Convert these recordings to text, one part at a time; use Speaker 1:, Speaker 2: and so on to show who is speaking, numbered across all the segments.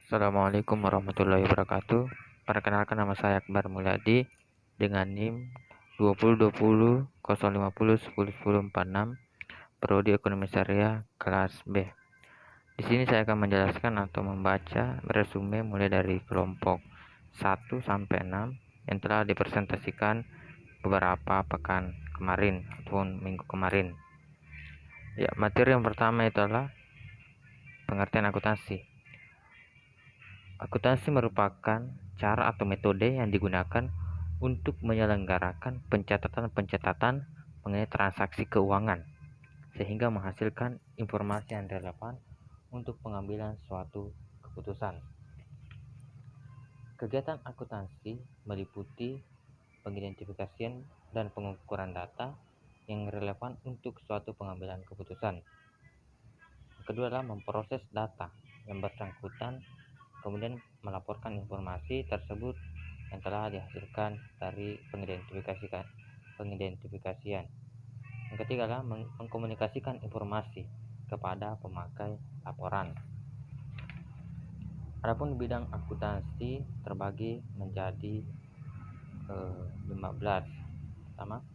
Speaker 1: Assalamualaikum warahmatullahi wabarakatuh. Perkenalkan, nama saya Akbar Mulyadi dengan NIM 2020 050 10 10 46, Prodi Ekonomi Syariah kelas B. Di sini saya akan menjelaskan atau membaca resume mulai dari kelompok 1 sampai 6 yang telah dipresentasikan beberapa pekan kemarin ataupun minggu kemarin. Ya, materi yang pertama itu adalah pengertian akuntansi. Akuntansi merupakan cara atau metode yang digunakan untuk menyelenggarakan pencatatan mengenai transaksi keuangan sehingga menghasilkan informasi yang relevan untuk pengambilan suatu keputusan. Kegiatan akuntansi meliputi pengidentifikasian dan pengukuran data yang relevan untuk suatu pengambilan keputusan. Kedua adalah memproses data yang bersangkutan, kemudian melaporkan informasi tersebut yang telah dihasilkan dari pengidentifikasian. Yang ketiga adalah mengkomunikasikan informasi kepada pemakai laporan. Adapun bidang akuntansi terbagi menjadi 15. Pertama,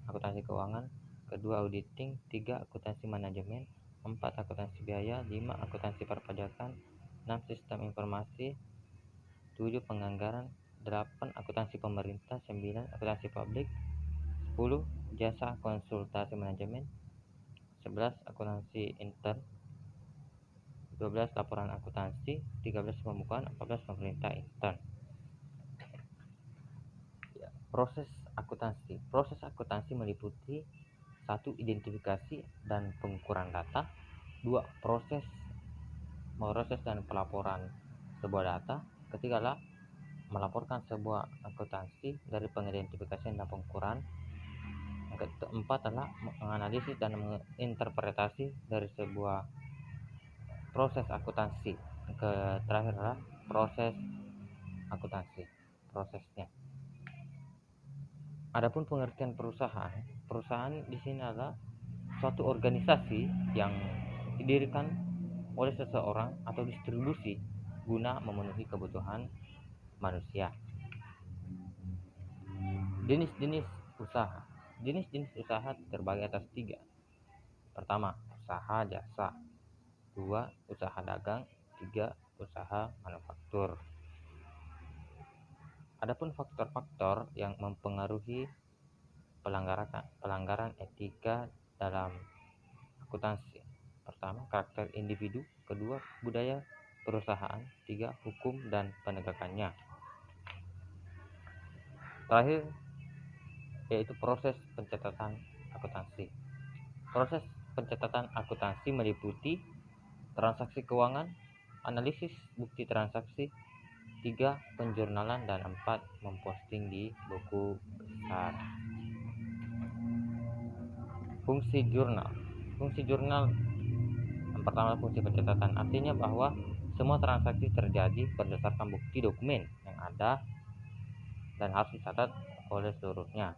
Speaker 1: akuntansi keuangan, kedua auditing, 3 akuntansi manajemen, 4 akuntansi biaya, 5 akuntansi perpajakan, 6 sistem informasi, 7 penganggaran, 8 akuntansi pemerintah, 9 akuntansi publik, 10 jasa konsultasi manajemen, 11 akuntansi intern, 12 laporan akuntansi, 13 pembukuan, 14 pemerintah intern. Proses akuntansi meliputi 1. Identifikasi dan pengukuran data, 2. Proses dan pelaporan sebuah data, ketiga adalah melaporkan sebuah akuntansi dari pengidentifikasian dan pengukuran, yang keempat adalah menganalisis dan menginterpretasi dari sebuah proses akuntansi, yang terakhir adalah proses akuntansi, prosesnya. Adapun pengertian perusahaan di sini adalah suatu organisasi yang didirikan oleh seseorang atau distribusi guna memenuhi kebutuhan manusia. Jenis-jenis usaha terbagi atas 3. Pertama, usaha jasa, 2. usaha dagang, 3. usaha manufaktur. Adapun faktor-faktor yang mempengaruhi pelanggaran etika dalam akuntansi. Pertama, karakter individu, kedua, budaya perusahaan, 3. hukum dan penegakannya. Terakhir yaitu proses pencatatan akuntansi. Proses pencatatan akuntansi meliputi transaksi keuangan, analisis bukti transaksi, 3. penjurnalan, dan 4. memposting di buku besar. Fungsi jurnal yang pertama, fungsi pencatatan, artinya bahwa semua transaksi terjadi berdasarkan bukti dokumen yang ada dan harus dicatat oleh seluruhnya.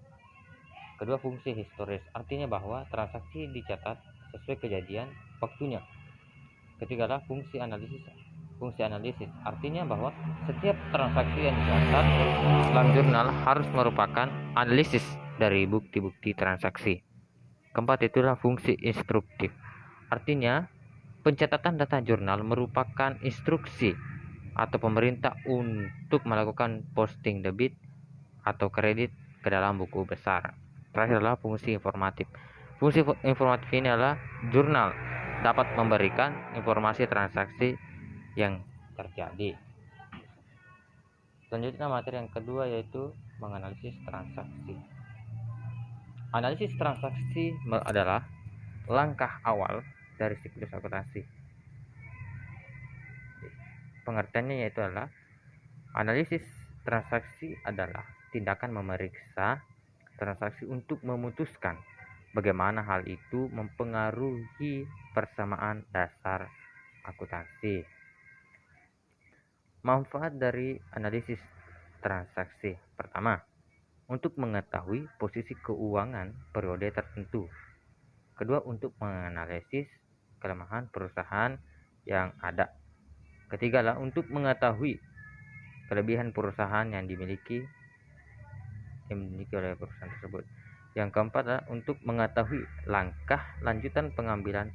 Speaker 1: Kedua, fungsi historis, artinya bahwa transaksi dicatat sesuai kejadian waktunya. Ketiga adalah fungsi analisis, artinya bahwa setiap transaksi yang dicatat dalam jurnal harus merupakan analisis dari bukti-bukti transaksi. Keempat, itulah fungsi instruktif, artinya pencatatan data jurnal merupakan instruksi atau pemerintah untuk melakukan posting debit atau kredit ke dalam buku besar. Terakhir adalah fungsi informatif. Fungsi informatif ini adalah jurnal dapat memberikan informasi transaksi yang terjadi. Selanjutnya, materi yang kedua yaitu menganalisis transaksi. Analisis transaksi adalah langkah awal dari siklus akuntansi. Pengertiannya yaitu adalah analisis transaksi adalah tindakan memeriksa transaksi untuk memutuskan bagaimana hal itu mempengaruhi persamaan dasar akuntansi. Manfaat dari analisis transaksi. Pertama, untuk mengetahui posisi keuangan periode tertentu. Kedua, untuk menganalisis kelemahan perusahaan yang ada. Ketiga adalah untuk mengetahui kelebihan perusahaan yang dimiliki oleh perusahaan tersebut. Yang keempat adalah untuk mengetahui langkah lanjutan pengambilan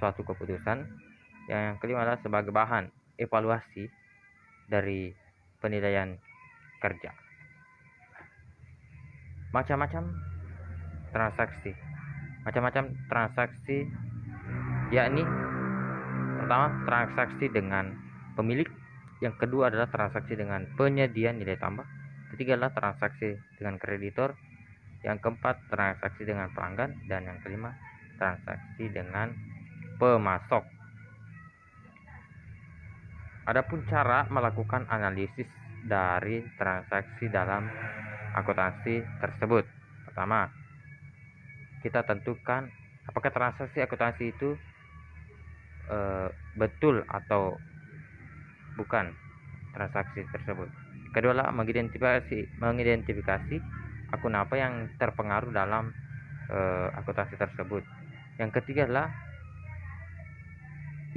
Speaker 1: suatu keputusan. Yang kelima adalah sebagai bahan evaluasi dari penilaian kerja. Macam-macam transaksi yakni pertama transaksi dengan pemilik, yang kedua adalah transaksi dengan penyedia nilai tambah, ketiga adalah transaksi dengan kreditor, yang keempat transaksi dengan pelanggan, dan yang kelima transaksi dengan pemasok. Adapun cara melakukan analisis dari transaksi dalam akuntansi tersebut. Pertama, kita tentukan apakah transaksi akuntansi itu betul atau bukan transaksi tersebut. Kedua adalah mengidentifikasi akun apa yang terpengaruh dalam akuntansi tersebut. Yang ketiga adalah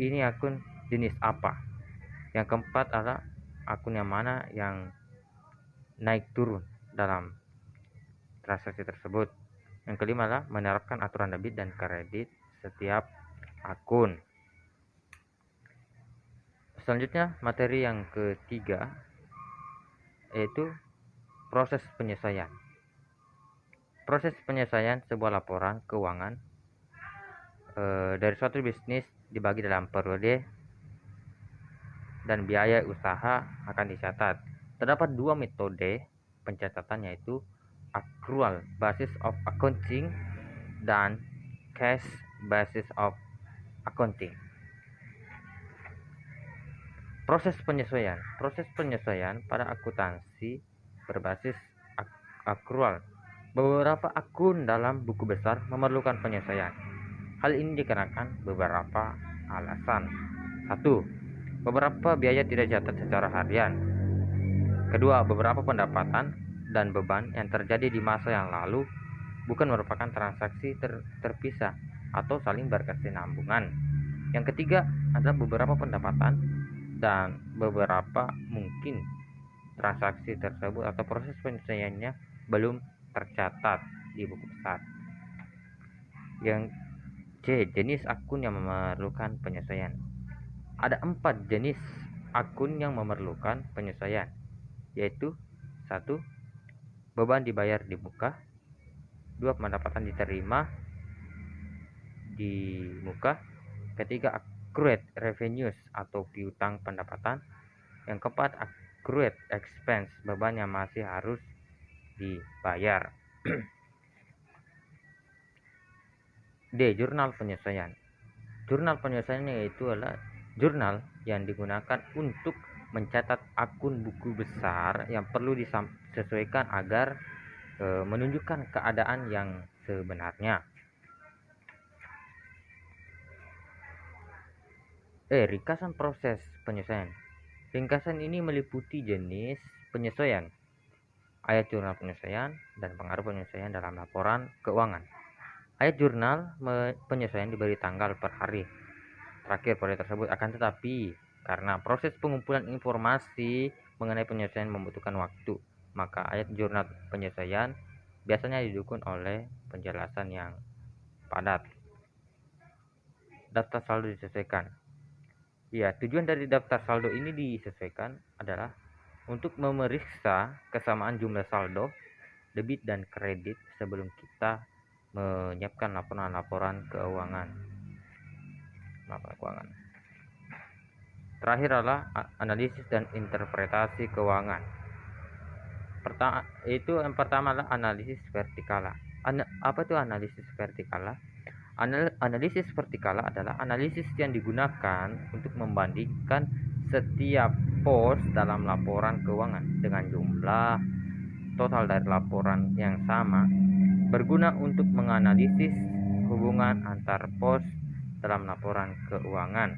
Speaker 1: ini akun jenis apa. Yang keempat adalah akun yang mana yang naik turun dalam transaksi tersebut. Yang kelima adalah menerapkan aturan debit dan kredit setiap akun. Selanjutnya, materi yang ketiga yaitu proses penyelesaian. Proses penyelesaian sebuah laporan keuangan dari suatu bisnis dibagi dalam periode dan biaya usaha akan dicatat. Terdapat dua metode pencatatan, yaitu accrual basis of accounting dan cash basis of accounting. Proses penyesuaian pada akuntansi berbasis accrual. Beberapa akun dalam buku besar memerlukan penyesuaian. Hal ini dikarenakan beberapa alasan. 1. Beberapa biaya tidak dicatat secara harian. Kedua, beberapa pendapatan dan beban yang terjadi di masa yang lalu bukan merupakan transaksi terpisah atau saling berkesinambungan. Yang ketiga adalah beberapa pendapatan dan beberapa mungkin transaksi tersebut atau proses penyelesaiannya belum tercatat di buku besar. Yang C, jenis akun yang memerlukan penyesuaian. Ada 4 jenis akun yang memerlukan penyesuaian, yaitu 1. Beban dibayar di muka. 2. Pendapatan diterima di muka. Ketiga, accrued revenues atau piutang pendapatan. Yang keempat, accrued expense, beban yang masih harus dibayar. D. Jurnal penyesuaian. Jurnal penyesuaian yaitu adalah jurnal yang digunakan untuk mencatat akun buku besar yang perlu disesuaikan agar menunjukkan keadaan yang sebenarnya. Ringkasan proses penyesuaian. Ringkasan ini meliputi jenis penyesuaian, ayat jurnal penyesuaian, dan pengaruh penyesuaian dalam laporan keuangan. Ayat jurnal penyesuaian diberi tanggal per hari terakhir pada tersebut, akan tetapi karena proses pengumpulan informasi mengenai penyesuaian membutuhkan waktu, maka ayat jurnal penyesuaian biasanya didukung oleh penjelasan yang padat. Daftar saldo disesuaikan. Ya, tujuan dari daftar saldo ini disesuaikan adalah untuk memeriksa kesamaan jumlah saldo debit dan kredit sebelum kita menyiapkan laporan keuangan. Terakhir adalah analisis dan interpretasi keuangan. Yang pertama adalah analisis vertikala. Apa itu analisis vertikala? Analisis vertikala adalah analisis yang digunakan untuk membandingkan setiap pos dalam laporan keuangan dengan jumlah total dari laporan yang sama, berguna untuk menganalisis hubungan antar pos dalam laporan keuangan.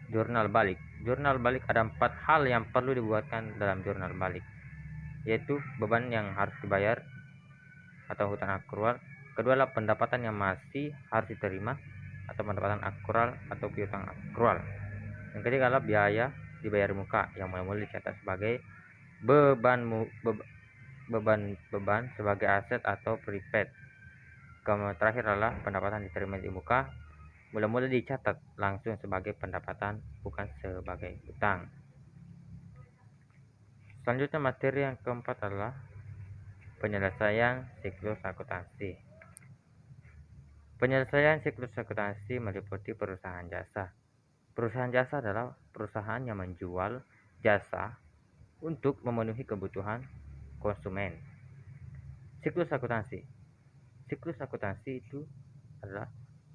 Speaker 1: Jurnal balik. Jurnal balik, ada 4 hal yang perlu dibuatkan dalam jurnal balik, yaitu beban yang harus dibayar atau hutang akrual, Kedua adalah pendapatan yang masih harus diterima atau pendapatan akrual atau piutang akrual. Yang ketiga adalah biaya dibayar muka yang mulai dicatat sebagai beban sebagai aset atau prepaid. Kemudian terakhir adalah pendapatan diterima di muka mulai dicatat langsung sebagai pendapatan, bukan sebagai utang. Selanjutnya materi yang keempat adalah penyelesaian siklus akuntansi. Penyelesaian siklus akuntansi meliputi perusahaan jasa. Perusahaan jasa adalah perusahaan yang menjual jasa untuk memenuhi kebutuhan konsumen. Siklus akuntansi. Siklus akuntansi itu adalah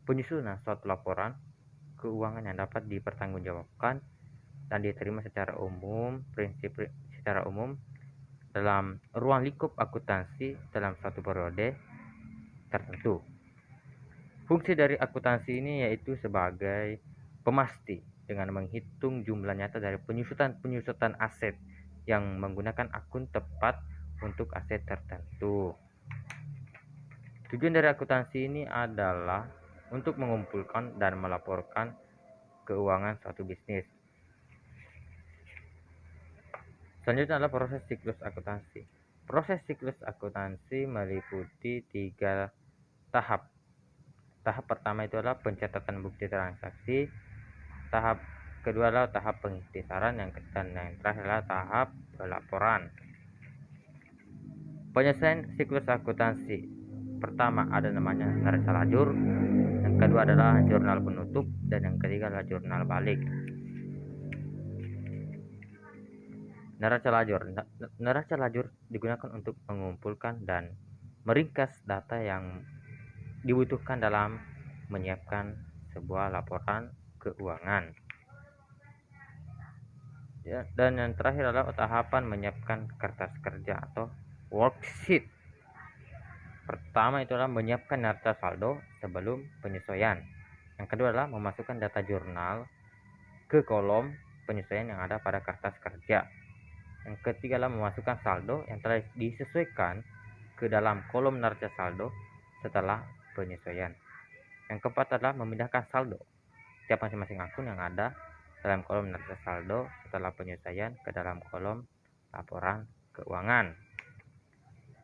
Speaker 1: penyusunan suatu laporan keuangan yang dapat dipertanggungjawabkan dan diterima secara umum dalam ruang lingkup akuntansi dalam suatu periode tertentu. Fungsi dari akuntansi ini yaitu sebagai pemasti dengan menghitung jumlah nyata dari penyusutan aset yang menggunakan akun tepat untuk aset tertentu. Tujuan dari akuntansi ini adalah untuk mengumpulkan dan melaporkan keuangan suatu bisnis. Selanjutnya adalah proses siklus akuntansi. Proses siklus akuntansi meliputi 3 tahap. Tahap pertama itu adalah pencatatan bukti transaksi. Tahap kedua adalah tahap pengikhtisaran, yang terakhir adalah tahap pelaporan. Penyelesaian siklus akuntansi. Pertama ada namanya neraca lajur, yang kedua adalah jurnal penutup, dan yang ketiga adalah jurnal balik. Neraca lajur digunakan untuk mengumpulkan dan meringkas data yang dibutuhkan dalam menyiapkan sebuah laporan keuangan. Dan yang terakhir adalah tahapan menyiapkan kertas kerja atau worksheet. Pertama itu adalah menyiapkan neraca saldo sebelum penyesuaian. Yang kedua adalah memasukkan data jurnal ke kolom penyesuaian yang ada pada kertas kerja. Yang ketiga adalah memasukkan saldo yang telah disesuaikan ke dalam kolom neraca saldo setelah penyesuaian. Yang keempat adalah memindahkan saldo setiap masing-masing akun yang ada dalam kolom neraca saldo setelah penyesuaian ke dalam kolom laporan keuangan.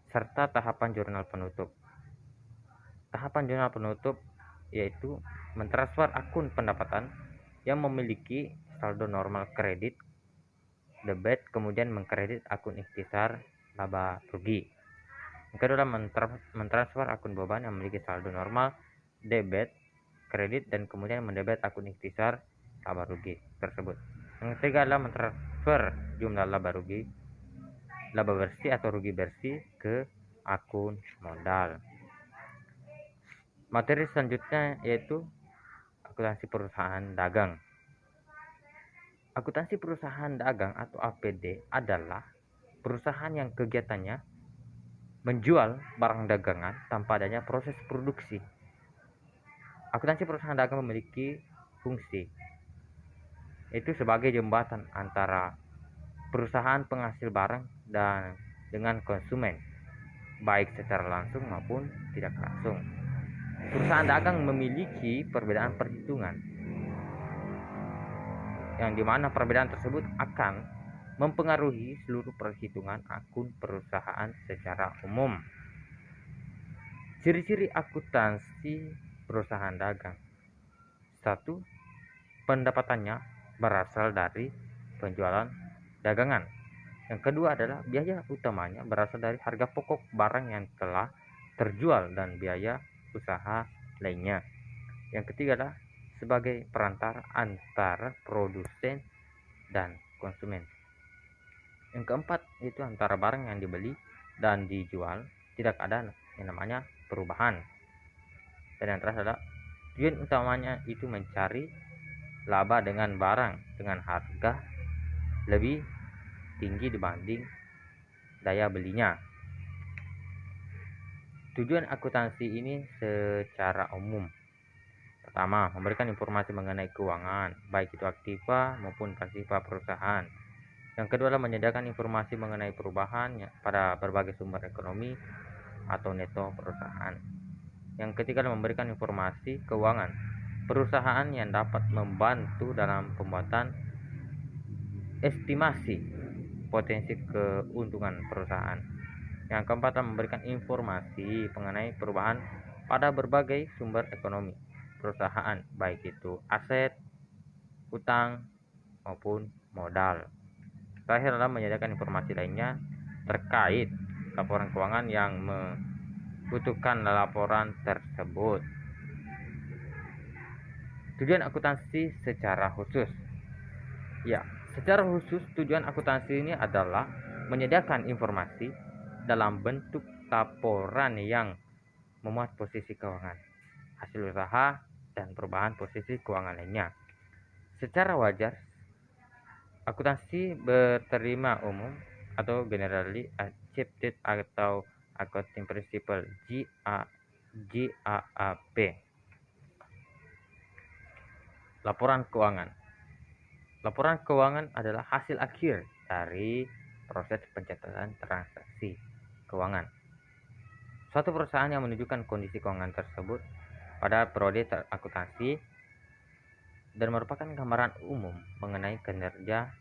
Speaker 1: Serta tahapan jurnal penutup. Tahapan jurnal penutup yaitu mentransfer akun pendapatan yang memiliki saldo normal kredit debit, kemudian mengkredit akun ikhtisar laba rugi. Yang kedua adalah mentransfer akun beban yang memiliki saldo normal debit kredit dan kemudian mendebit akun ikhtisar laba rugi tersebut. Yang ketiga adalah mentransfer jumlah laba bersih atau rugi bersih ke akun modal. Materi selanjutnya yaitu akuntansi perusahaan dagang. Akuntansi perusahaan dagang atau APD adalah perusahaan yang kegiatannya menjual barang dagangan tanpa adanya proses produksi. Akuntansi perusahaan dagang memiliki fungsi yaitu sebagai jembatan antara perusahaan penghasil barang dan dengan konsumen, baik secara langsung maupun tidak langsung. Perusahaan dagang memiliki perbedaan perhitungan, yang dimana perbedaan tersebut akan mempengaruhi seluruh perhitungan akun perusahaan secara umum. Ciri-ciri akuntansi perusahaan dagang. 1. Pendapatannya berasal dari penjualan dagangan. Yang kedua adalah biaya utamanya berasal dari harga pokok barang yang telah terjual dan biaya usaha lainnya. Yang ketiga adalah sebagai perantara antara produsen dan konsumen. Yang keempat itu antara barang yang dibeli dan dijual tidak ada yang namanya perubahan. Dan yang terakhir adalah tujuan utamanya itu mencari laba dengan barang dengan harga lebih tinggi dibanding daya belinya. Tujuan akuntansi ini secara umum. Pertama, memberikan informasi mengenai keuangan, baik itu aktiva maupun pasifa perusahaan. Yang kedua adalah menyediakan informasi mengenai perubahan pada berbagai sumber ekonomi atau neto perusahaan. Yang ketiga adalah memberikan informasi keuangan perusahaan yang dapat membantu dalam pembuatan estimasi potensi keuntungan perusahaan. Yang keempat adalah memberikan informasi mengenai perubahan pada berbagai sumber ekonomi perusahaan, baik itu aset, utang, maupun modal. Terakhir adalah menyediakan informasi lainnya terkait laporan keuangan yang membutuhkan laporan tersebut. Tujuan akuntansi secara khusus. Ya, secara khusus tujuan akuntansi ini adalah menyediakan informasi dalam bentuk laporan yang memuat posisi keuangan, hasil usaha, dan perubahan posisi keuangan lainnya. Secara wajar, akuntansi berterima umum atau generally accepted atau accounting principle GAAP. Laporan keuangan. Laporan keuangan adalah hasil akhir dari proses pencatatan transaksi keuangan. Suatu perusahaan yang menunjukkan kondisi keuangan tersebut pada periode akuntansi dan merupakan gambaran umum mengenai kinerja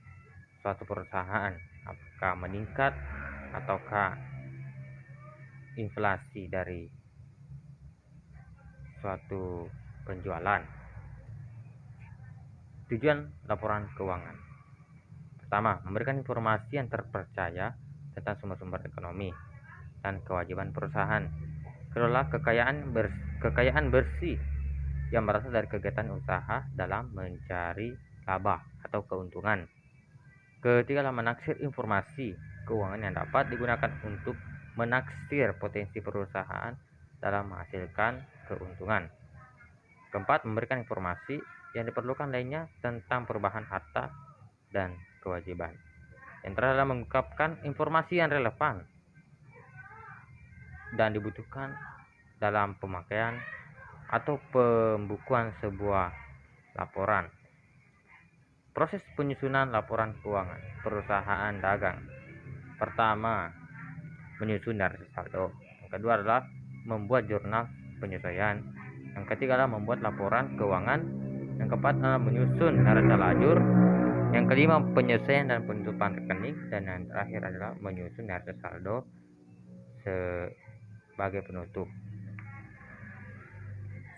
Speaker 1: suatu perusahaan, apakah meningkat ataukah inflasi dari suatu penjualan. Tujuan laporan keuangan. Pertama, memberikan informasi yang terpercaya tentang sumber-sumber ekonomi dan kewajiban perusahaan. Kedua, kekayaan bersih yang berasal dari kegiatan usaha dalam mencari laba atau keuntungan. Ketiga, menaksir informasi keuangan yang dapat digunakan untuk menaksir potensi perusahaan dalam menghasilkan keuntungan. Keempat, memberikan informasi yang diperlukan lainnya tentang perubahan harta dan kewajiban. Yang terakhir adalah mengungkapkan informasi yang relevan dan dibutuhkan dalam pemakaian atau pembukuan sebuah laporan. Proses penyusunan laporan keuangan perusahaan dagang. Pertama, menyusun neraca saldo. Yang kedua adalah membuat jurnal penyesuaian. Yang ketiga adalah membuat laporan keuangan. Yang keempat adalah menyusun neraca lajur. Yang kelima, penyesuaian dan penutupan rekening. Dan yang terakhir adalah menyusun neraca saldo sebagai penutup.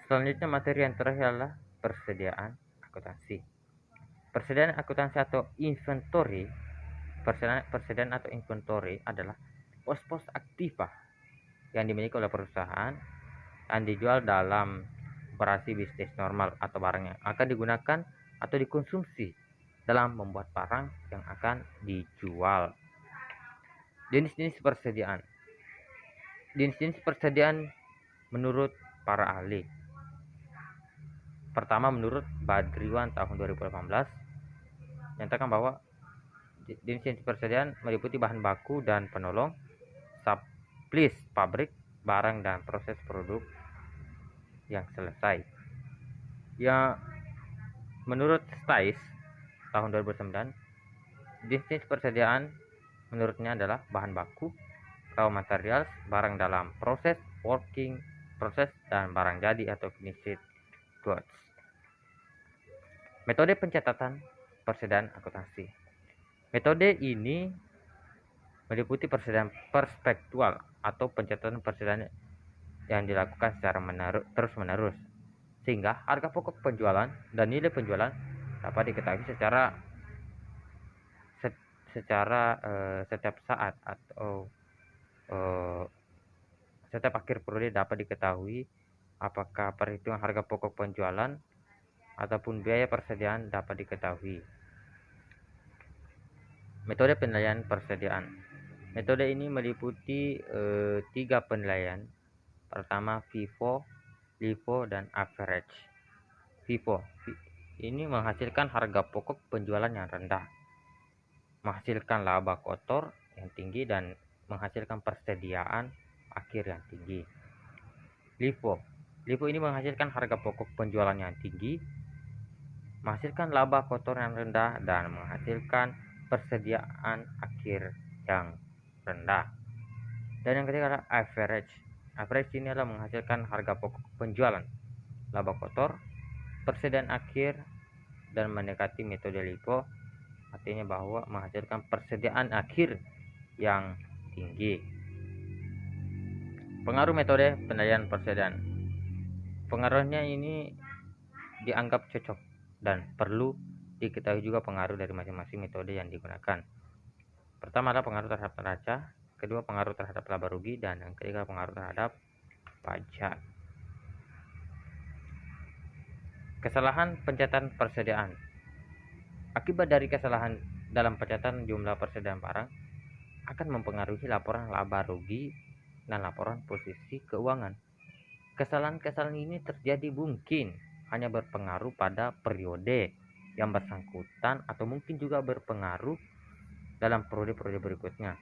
Speaker 1: Selanjutnya, materi yang terakhir adalah persediaan akuntansi. Persediaan akuntansi atau inventory. Persediaan atau inventory adalah pos-pos aktiva yang dimiliki oleh perusahaan dan dijual dalam operasi bisnis normal atau barang yang akan digunakan atau dikonsumsi dalam membuat barang yang akan dijual. Jenis-jenis persediaan. Jenis-jenis persediaan menurut para ahli. Pertama, menurut Badriwan tahun 2018 nyatakan bahwa jenis-jenis persediaan meliputi bahan baku dan penolong, supplies pabrik, barang dan proses produk yang selesai. Ya, menurut Stais tahun 2009, jenis persediaan menurutnya adalah bahan baku, raw materials, barang dalam proses, working proses, dan barang jadi atau finished goods. Metode pencatatan persediaan akuntansi. Metode ini meliputi persediaan perspektual atau pencatatan persediaan yang dilakukan secara terus-menerus, sehingga harga pokok penjualan dan nilai penjualan dapat diketahui secara setiap saat atau setiap akhir periode dapat diketahui apakah perhitungan harga pokok penjualan ataupun biaya persediaan dapat diketahui. Metode penilaian persediaan. Metode ini meliputi 3 penilaian. Pertama, FIFO, LIFO, dan average. FIFO ini menghasilkan harga pokok penjualan yang rendah, menghasilkan laba kotor yang tinggi, dan menghasilkan persediaan akhir yang tinggi. LIFO ini menghasilkan harga pokok penjualan yang tinggi, menghasilkan laba kotor yang rendah, dan menghasilkan persediaan akhir yang rendah. Dan yang ketiga adalah average. Average ini adalah menghasilkan harga pokok penjualan, laba kotor, persediaan akhir, dan mendekati metode LIFO, artinya bahwa menghasilkan persediaan akhir yang tinggi. Pengaruh metode penilaian persediaan. Pengaruhnya ini dianggap cocok dan perlu diketahui juga pengaruh dari masing-masing metode yang digunakan. Pertama adalah pengaruh terhadap neraca, kedua pengaruh terhadap laba rugi, dan yang ketiga pengaruh terhadap pajak. Kesalahan pencatatan persediaan. Akibat dari kesalahan dalam pencatatan jumlah persediaan barang akan mempengaruhi laporan laba rugi dan laporan posisi keuangan. Kesalahan-kesalahan ini terjadi mungkin hanya berpengaruh pada periode yang bersangkutan atau mungkin juga berpengaruh dalam periode-periode berikutnya.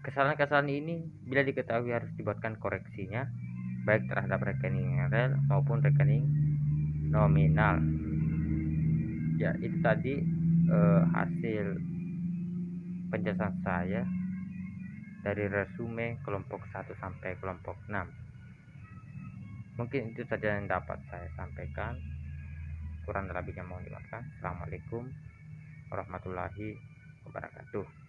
Speaker 1: Kesalahan-kesalahan ini bila diketahui harus dibuatkan koreksinya, baik terhadap rekening real maupun rekening nominal. Ya, itu tadi hasil penjelasan saya dari resume kelompok 1 sampai kelompok 6. Mungkin itu saja yang dapat saya sampaikan. Kurang lebihnya mohon dimaafkan. Assalamualaikum warahmatullahi wabarakatuh.